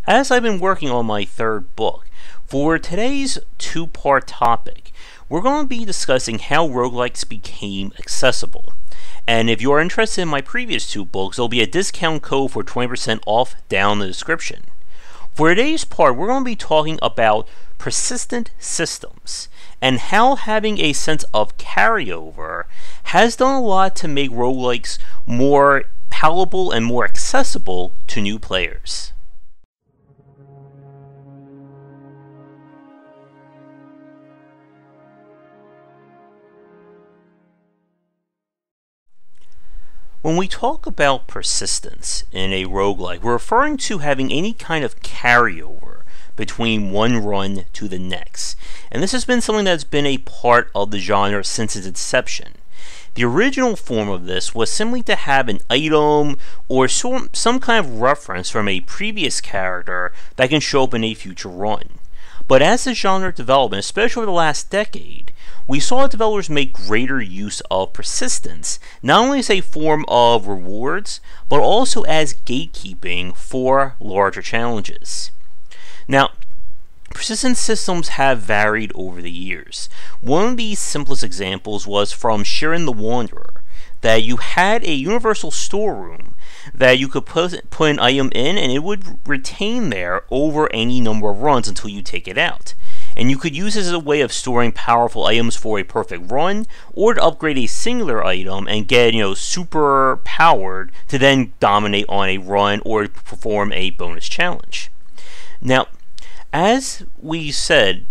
As I've been working on my third book, for today's two-part topic, we're going to be discussing how roguelikes became accessible. And if you are interested in my previous two books, there'll be a discount code for 20% off down in the description. For today's part, we're going to be talking about persistent systems and how having a sense of carryover has done a lot to make roguelikes more palatable and more accessible to new players. When we talk about persistence in a roguelike, we're referring to having any kind of carryover between one run to the next. And this has been something that's been a part of the genre since its inception. The original form of this was simply to have an item or some kind of reference from a previous character that can show up in a future run. But as the genre developed, especially over the last decade, we saw developers make greater use of persistence, not only as a form of rewards, but also as gatekeeping for larger challenges. Now, persistent systems have varied over the years. One of the simplest examples was from Shiren the Wanderer, that you had a universal storeroom that you could put an item in and it would retain there over any number of runs until you take it out. And you could use this as a way of storing powerful items for a perfect run, or to upgrade a singular item and get, super powered to then dominate on a run or perform a bonus challenge. Now, as we said,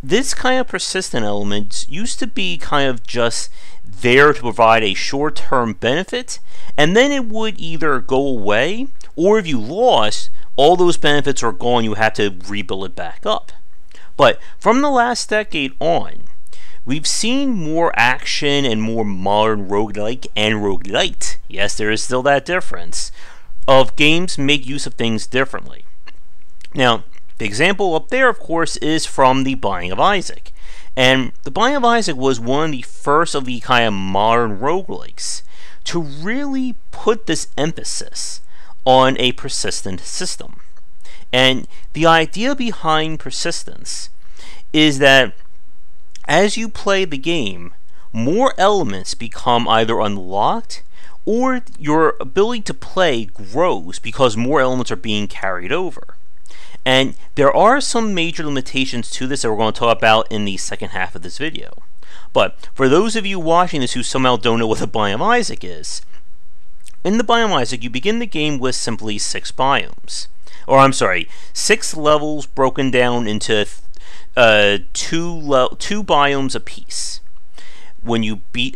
this kind of persistent element used to be kind of just there to provide a short-term benefit, and then it would either go away, or if you lost, all those benefits are gone, you have to rebuild it back up. But from the last decade on, we've seen more action and more modern roguelike and roguelite, yes, there is still that difference, of games make use of things differently. Now, the example up there, of course, is from The Binding of Isaac. And The Binding of Isaac was one of the first of the kind of modern roguelikes to really put this emphasis on a persistent system. And the idea behind persistence is that as you play the game, more elements become either unlocked or your ability to play grows because more elements are being carried over. And there are some major limitations to this that we're going to talk about in the second half of this video. But for those of you watching this who somehow don't know what the Binding of Isaac is, in the Binding of Isaac you begin the game with simply 6 biomes. Or I'm sorry, 6 levels broken down into two biomes apiece.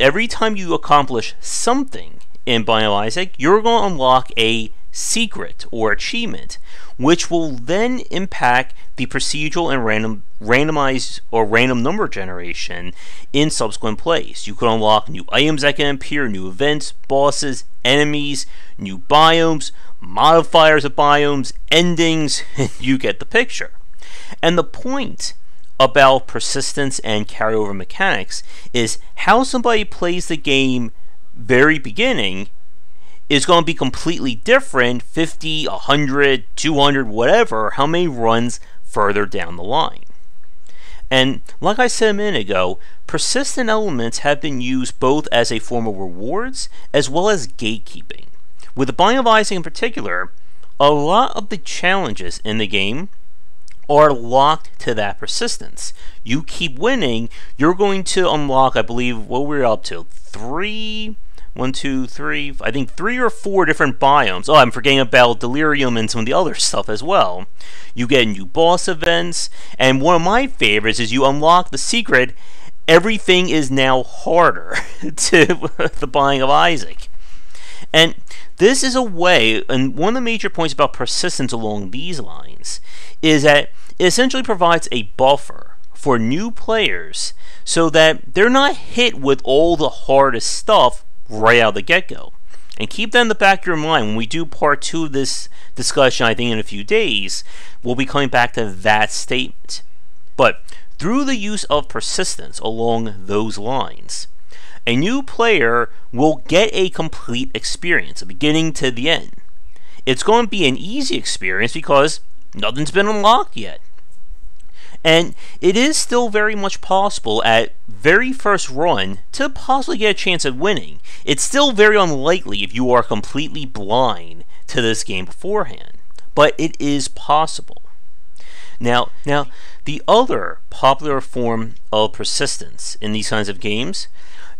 Every time you accomplish something in Binding of Isaac, you're going to unlock a secret or achievement, which will then impact the procedural and randomized or random number generation in subsequent plays. You can unlock new items that can appear, new events, bosses, enemies, new biomes, modifiers of biomes, endings, you get the picture. And the point about persistence and carryover mechanics is how somebody plays the game very beginning is going to be completely different 50, 100, 200, whatever, how many runs further down the line. And like I said a minute ago, persistent elements have been used both as a form of rewards as well as gatekeeping. With the Binding of Isaac in particular, a lot of the challenges in the game are locked to that persistence. You keep winning, you're going to unlock, I believe, what we're up to, 3 or 4 different biomes. Oh, I'm forgetting about Delirium and some of the other stuff as well. You get new boss events, and one of my favorites is you unlock the secret, everything is now harder to the Binding of Isaac. And this is a way, and one of the major points about persistence along these lines is that it essentially provides a buffer for new players so that they're not hit with all the hardest stuff right out of the get-go. And keep that in the back of your mind. When we do part 2 of this discussion, I think in a few days, we'll be coming back to that statement. But through the use of persistence along those lines, a new player will get a complete experience, a beginning to the end. It's going to be an easy experience because nothing's been unlocked yet. And it is still very much possible at very first run to possibly get a chance at winning. It's still very unlikely if you are completely blind to this game beforehand, but it is possible. Now, the other popular form of persistence in these kinds of games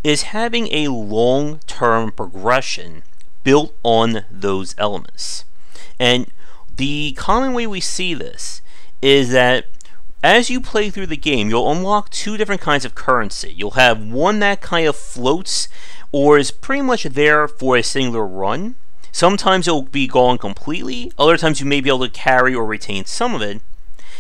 is having a long-term progression built on those elements. And the common way we see this is that as you play through the game, you'll unlock two different kinds of currency. You'll have one that kind of floats or is pretty much there for a singular run. Sometimes it'll be gone completely. Other times you may be able to carry or retain some of it.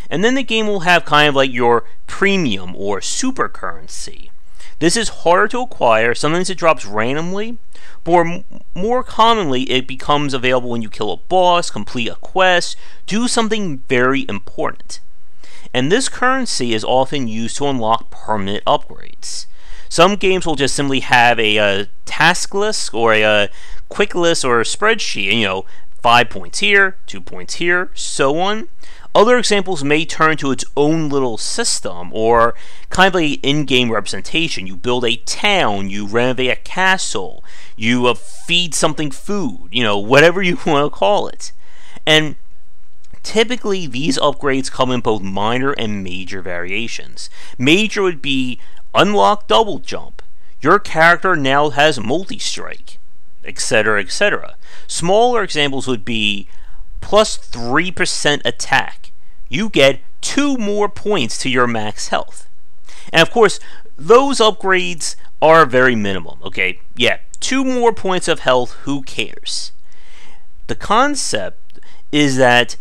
And then the game will have kind of like your premium or super currency. This is harder to acquire. Sometimes it drops randomly, but more commonly it becomes available when you kill a boss, complete a quest, do something very important. And this currency is often used to unlock permanent upgrades. Some games will just simply have a task list or a quick list or a spreadsheet, 5 points here, 2 points here, so on. Other examples may turn to its own little system or kind of like an in-game representation. You build a town, you renovate a castle, you feed something food, whatever you want to call it. And typically, these upgrades come in both minor and major variations. Major would be unlock double jump. Your character now has multi-strike, etc., etc. Smaller examples would be plus 3% attack. You get 2 more points to your max health. And of course, those upgrades are very minimum, okay? Yeah, 2 more points of health, who cares? The concept is that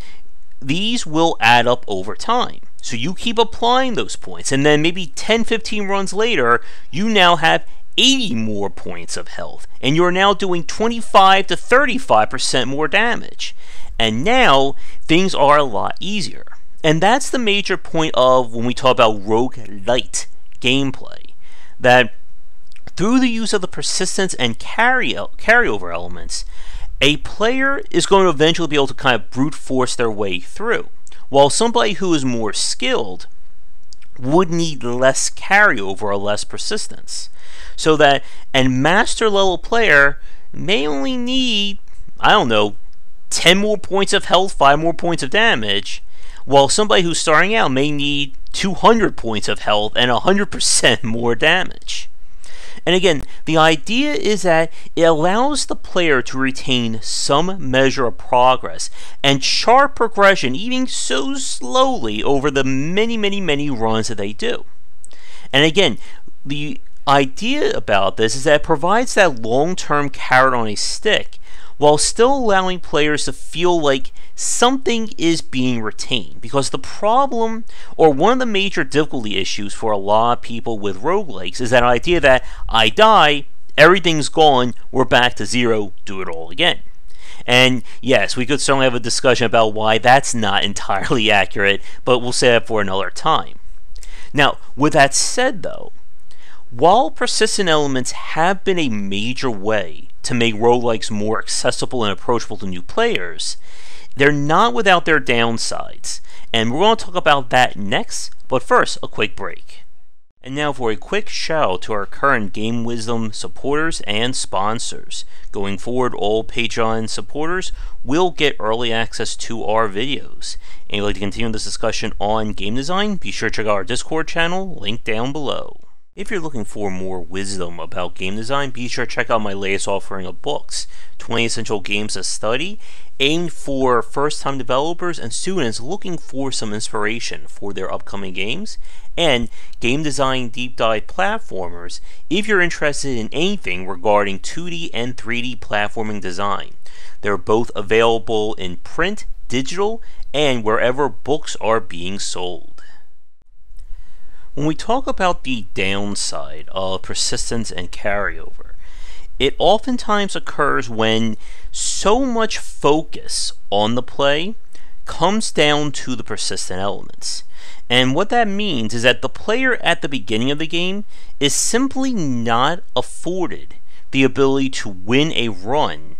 these will add up over time. So you keep applying those points, and then maybe 10-15 runs later, you now have 80 more points of health, and you're now doing 25 to 35% more damage. And now, things are a lot easier. And that's the major point of when we talk about roguelite gameplay. That through the use of the persistence and carryover elements, a player is going to eventually be able to kind of brute force their way through, while somebody who is more skilled would need less carryover or less persistence. So that a master level player may only need, 10 more points of health, 5 more points of damage, while somebody who's starting out may need 200 points of health and 100% more damage. And again, the idea is that it allows the player to retain some measure of progress and chart progression even so slowly over the many runs that they do. And again, the idea about this is that it provides that long-term carrot on a stick while still allowing players to feel like something is being retained. Because the problem, or one of the major difficulty issues for a lot of people with roguelikes, is that idea that I die, everything's gone, we're back to zero, do it all again. And yes, we could certainly have a discussion about why that's not entirely accurate, but we'll save that for another time. Now, with that said though, while persistent elements have been a major way to make roguelikes more accessible and approachable to new players, they're not without their downsides, and we're going to talk about that next, but first, a quick break. And now for a quick shout out to our current Game Wisdom supporters and sponsors. Going forward, all Patreon supporters will get early access to our videos. And if you'd like to continue this discussion on game design, be sure to check out our Discord channel, linked down below. If you're looking for more wisdom about game design, be sure to check out my latest offering of books, 20 Essential Games to Study, aimed for first-time developers and students looking for some inspiration for their upcoming games, and Game Design Deep Dive Platformers if you're interested in anything regarding 2D and 3D platforming design. They're both available in print, digital, and wherever books are being sold. When we talk about the downside of persistence and carryover, it oftentimes occurs when so much focus on the play comes down to the persistent elements. And what that means is that the player at the beginning of the game is simply not afforded the ability to win a run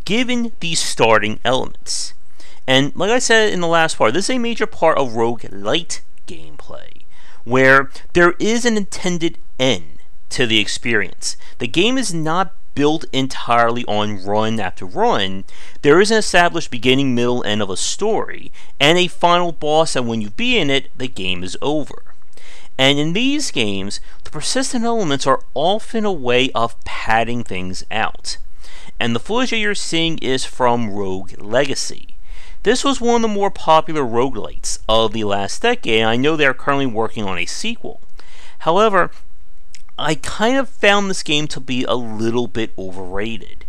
given these starting elements. And like I said in the last part, this is a major part of roguelite gameplay, where there is an intended end to the experience. The game is not built entirely on run after run. There is an established beginning, middle, end of a story, and a final boss, and when you beat in it, the game is over. And in these games, the persistent elements are often a way of padding things out. And the footage that you're seeing is from Rogue Legacy. This was one of the more popular roguelites of the last decade, and I know they are currently working on a sequel. However, I kind of found this game to be a little bit overrated,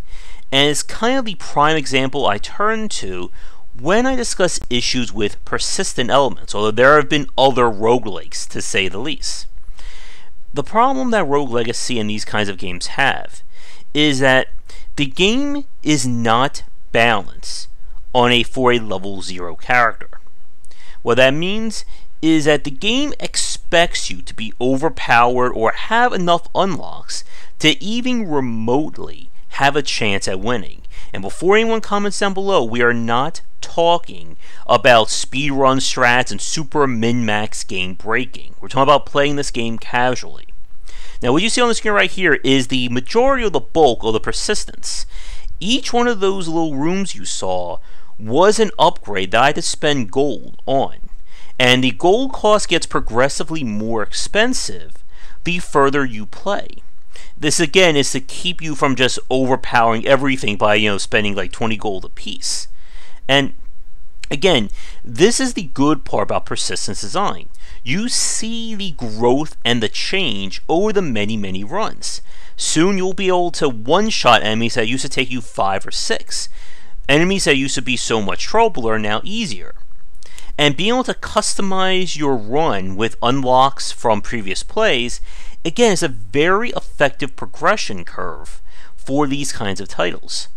and it's kind of the prime example I turn to when I discuss issues with persistent elements, although there have been other roguelikes, to say the least. The problem that Rogue Legacy and these kinds of games have is that the game is not balanced for a level 0 character. What that means is that the game expects you to be overpowered or have enough unlocks to even remotely have a chance at winning. And before anyone comments down below, we are not talking about speedrun strats and super min-max game breaking. We're talking about playing this game casually. Now what you see on the screen right here is the majority of the bulk of the persistence. Each one of those little rooms you saw was an upgrade that I had to spend gold on. And the gold cost gets progressively more expensive the further you play. This again is to keep you from just overpowering everything by spending like 20 gold a piece. And again, this is the good part about persistence design. You see the growth and the change over the many runs. Soon you'll be able to one-shot enemies that used to take you 5 or 6. Enemies that used to be so much trouble are now easier. And being able to customize your run with unlocks from previous plays, again, is a very effective progression curve for these kinds of titles.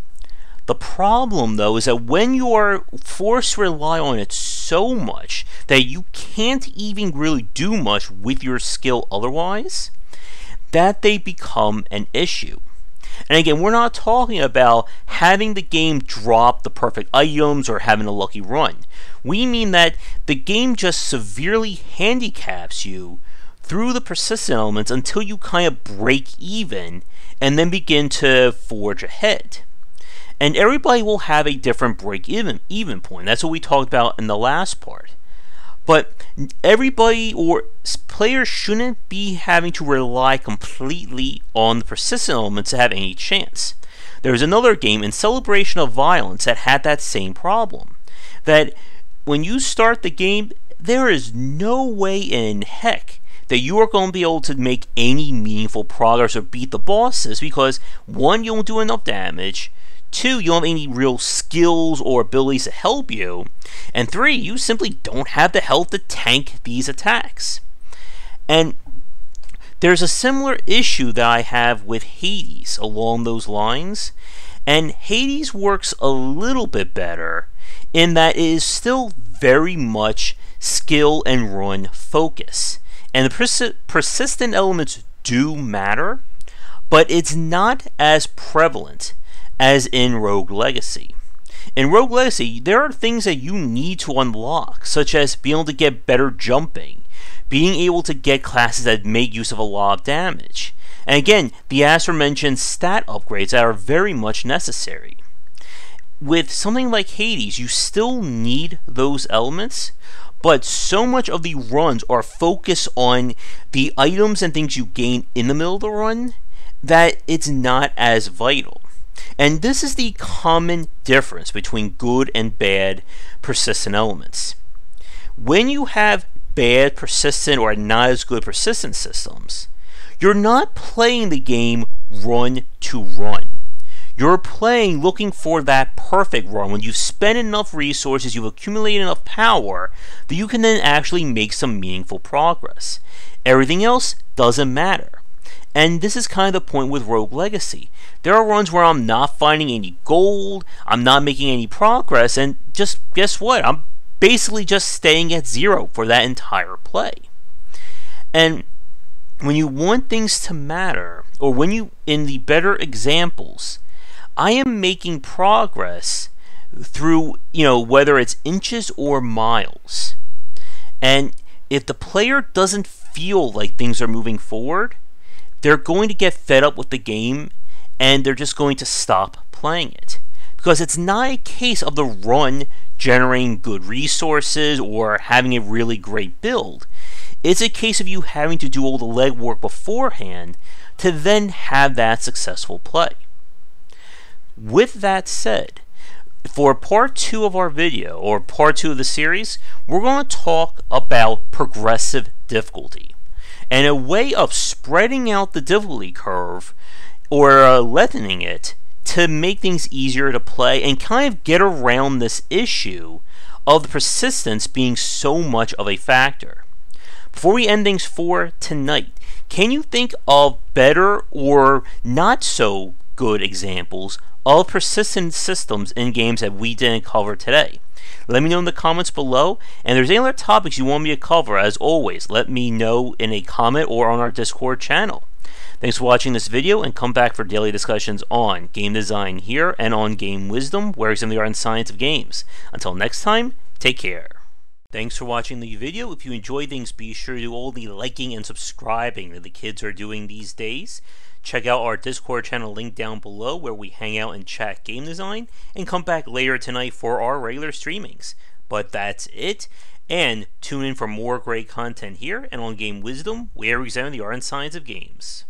The problem, though, is that when you are forced to rely on it so much that you can't even really do much with your skill otherwise, that they become an issue. And again, we're not talking about having the game drop the perfect items or having a lucky run. We mean that the game just severely handicaps you through the persistent elements until you kind of break even and then begin to forge ahead. And everybody will have a different break even point. That's what we talked about in the last part. But everybody or players shouldn't be having to rely completely on the persistent elements to have any chance. There's another game in Celebration of Violence that had that same problem. That when you start the game, there is no way in heck that you are going to be able to make any meaningful progress or beat the bosses because 1, you don't do enough damage, 2, you don't have any real skills or abilities to help you, and 3, you simply don't have the health to tank these attacks. And there's a similar issue that I have with Hades along those lines, and Hades works a little bit better in that it is still very much skill and run focus. And the persistent elements do matter, but it's not as prevalent as in Rogue Legacy. In Rogue Legacy, there are things that you need to unlock, such as being able to get better jumping, being able to get classes that make use of a lot of damage, and again, the aforementioned stat upgrades that are very much necessary. With something like Hades, you still need those elements, but so much of the runs are focused on the items and things you gain in the middle of the run that it's not as vital. And this is the common difference between good and bad persistent elements. When you have bad persistent or not as good persistent systems, you're not playing the game run to run. You're playing looking for that perfect run when you've spent enough resources, you've accumulated enough power that you can then actually make some meaningful progress. Everything else doesn't matter. And this is kind of the point with Rogue Legacy. There are runs where I'm not finding any gold, I'm not making any progress, and just guess what? I'm basically just staying at 0 for that entire play. And when you want things to matter, or in the better examples, I am making progress through, whether it's inches or miles. And if the player doesn't feel like things are moving forward, they're going to get fed up with the game and they're just going to stop playing it. Because it's not a case of the run generating good resources or having a really great build. It's a case of you having to do all the legwork beforehand to then have that successful play. With that said, for part 2 of our video, or part 2 of the series, we're going to talk about progressive difficulty and a way of spreading out the difficulty curve or lengthening it to make things easier to play and kind of get around this issue of the persistence being so much of a factor. Before we end things for tonight, can you think of better or not so good examples of persistent systems in games that we didn't cover today? Let me know in the comments below, and if there's any other topics you want me to cover, as always, let me know in a comment or on our Discord channel. Thanks for watching this video, and come back for daily discussions on game design here and on Game Wisdom, where examine the art and science of games. Until next time, take care. Thanks for watching the video. If you enjoyed things, be sure to do all the liking and subscribing that the kids are doing these days. Check out our Discord channel link down below where we hang out and chat game design, and come back later tonight for our regular streamings. But that's it, and tune in for more great content here and on Game Wisdom, where we examine the art and science of games.